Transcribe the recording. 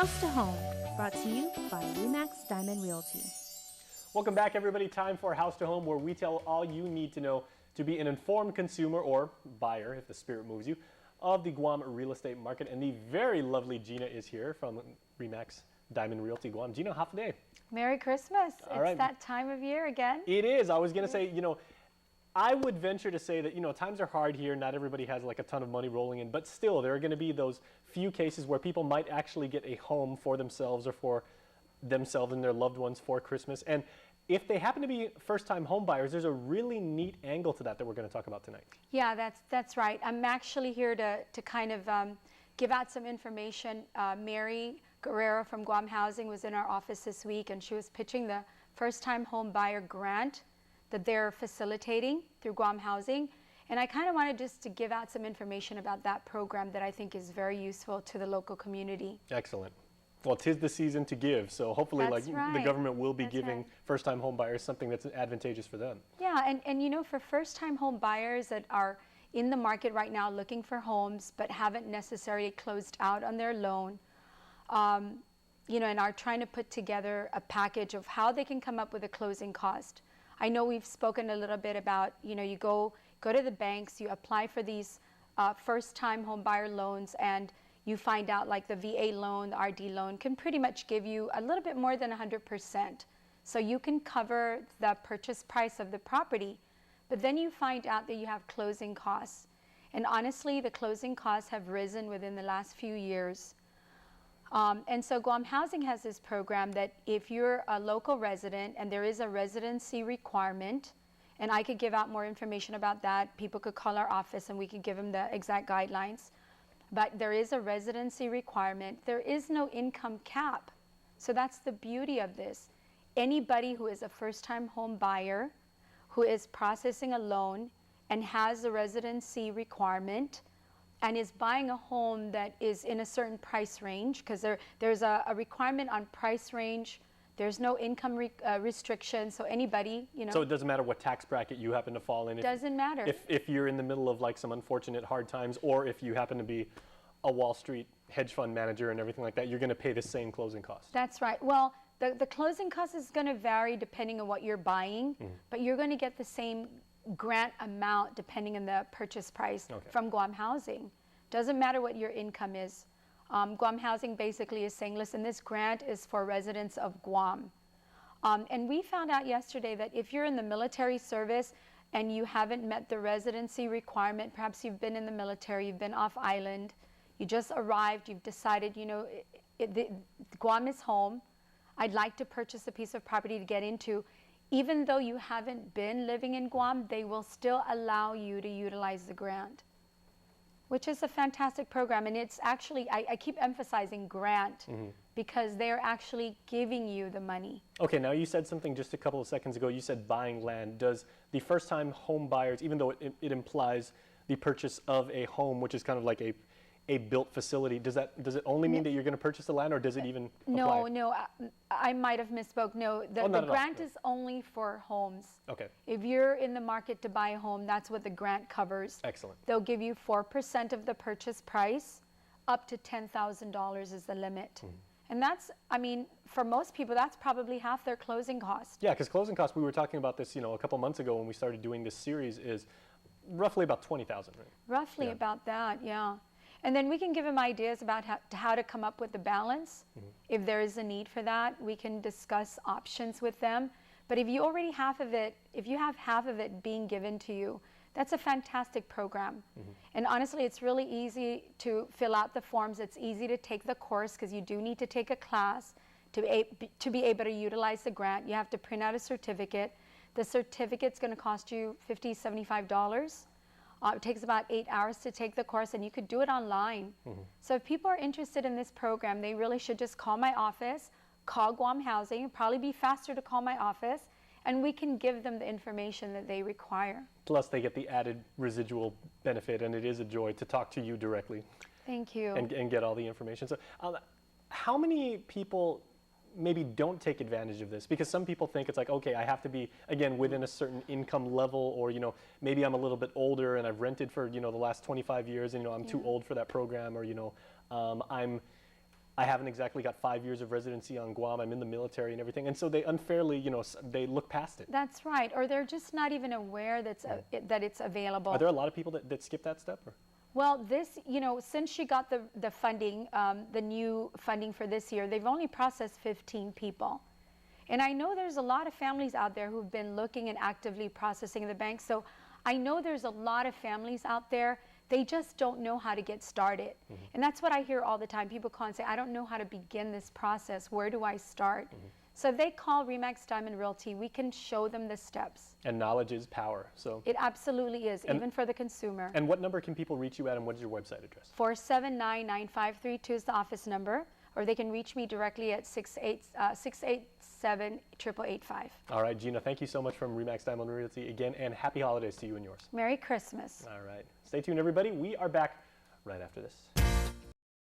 House to Home, brought to you by Remax Diamond Realty. Welcome back, everybody. Time for House to Home, where we tell all you need to know to be an informed consumer or buyer, if the spirit moves you, of the Guam real estate market. And the very lovely Gina is here from Remax Diamond Realty Guam. Gina, half a day. Merry Christmas. All it's right. that time of year again. It is. I was going to say, I would venture to say that, times are hard here. Not everybody has like a ton of money rolling in, but still there are going to be those few cases where people might actually get a home for themselves or for themselves and their loved ones for Christmas. And if they happen to be first-time home buyers, there's a really neat angle to that we're going to talk about tonight. Yeah, that's right. I'm actually here to kind of give out some information. Mary Guerrero from Guam Housing was in our office this week, and she was pitching the first-time home buyer grant that they're facilitating through Guam Housing. And I kind of wanted just to give out some information about that program that I think is very useful to the local community. Excellent. Well, 'tis the season to give, so hopefully the government will be giving first-time home buyers something that's advantageous for them. Yeah, and for first-time home buyers that are in the market right now looking for homes but haven't necessarily closed out on their loan, and are trying to put together a package of how they can come up with a closing cost. I know we've spoken a little bit about, you go to the banks, you apply for these first-time home buyer loans, and you find out like the VA loan, the RD loan can pretty much give you a little bit more than 100%. So you can cover the purchase price of the property, but then you find out that you have closing costs. And honestly, the closing costs have risen within the last few years. And so Guam Housing has this program that if you're a local resident and there is a residency requirement, and I could give out more information about that, people could call our office and we could give them the exact guidelines. But there is a residency requirement. There is no income cap. So that's the beauty of this. Anybody who is a first-time home buyer who is processing a loan and has a residency requirement and is buying a home that is in a certain price range, because there's a requirement on price range. There's no income restriction, so anybody, So it doesn't matter what tax bracket you happen to fall in. Doesn't matter. If you're in the middle of like some unfortunate hard times, or if you happen to be a Wall Street hedge fund manager and everything like that, you're going to pay the same closing cost. That's right. Well, the closing cost is going to vary depending on what you're buying, but you're going to get the same grant amount depending on the purchase price from Guam Housing. Doesn't matter what your income is. Guam Housing basically is saying, listen, this grant is for residents of Guam. And we found out yesterday that if you're in the military service and you haven't met the residency requirement, perhaps you've been in the military, you've been off island, you just arrived, you've decided, Guam is home, I'd like to purchase a piece of property to get into. Even though you haven't been living in Guam, they will still allow you to utilize the grant, which is a fantastic program. And it's actually, I keep emphasizing grant because they're actually giving you the money. Okay, now you said something just a couple of seconds ago. You said buying land. Does the first-time home buyers, even though it implies the purchase of a home, which is kind of like a built facility, does it only mean that you're going to purchase the land, or does it even apply? No, I might have misspoke. No, the grant is only for homes. Okay. If you're in the market to buy a home, that's what the grant covers. Excellent. They'll give you 4% of the purchase price, up to $10,000 is the limit. And that's, for most people, that's probably half their closing cost. Yeah, because closing costs, we were talking about this, a couple months ago when we started doing this series, is roughly about $20,000, right? Roughly about that, yeah. And then we can give them ideas about how to come up with the balance. If there is a need for that, we can discuss options with them. But if you already have half of it being given to you, that's a fantastic program. And honestly, it's really easy to fill out the forms. It's easy to take the course because you do need to take a class to be able to utilize the grant. You have to print out a certificate. The certificate's going to cost you $50, $75. It takes about 8 hours to take the course, and you could do it online. So if people are interested in this program, they really should just call my office, call Guam Housing. It'd probably be faster to call my office, and we can give them the information that they require. Plus, they get the added residual benefit, and it is a joy to talk to you directly. Thank you. And get all the information. So how many people maybe don't take advantage of this? Because some people think it's like, okay, I have to be, again, within a certain income level, or, maybe I'm a little bit older and I've rented for, the last 25 years and, I'm too old for that program, or, I'm I haven't exactly got 5 years of residency on Guam. I'm in the military and everything. And so they unfairly, you know, they look past it. That's right. Or they're just not even aware that it's available. Are there a lot of people that skip that step? Or? Well, this, you know, since she got the funding, the new funding for this year, they've only processed 15 people. And I know there's a lot of families out there who've been looking and actively processing the bank. So I know there's a lot of families out there. They just don't know how to get started. And that's what I hear all the time. People call and say, I don't know how to begin this process. Where do I start? So if they call Remax Diamond Realty, we can show them the steps. And knowledge is power. So it absolutely is, even for the consumer. And what number can people reach you at, and what is your website address? 479-9532 is the office number, or they can reach me directly at 687-8885. All right, Gina, thank you so much from Remax Diamond Realty again, and happy holidays to you and yours. Merry Christmas. All right. Stay tuned, everybody. We are back right after this.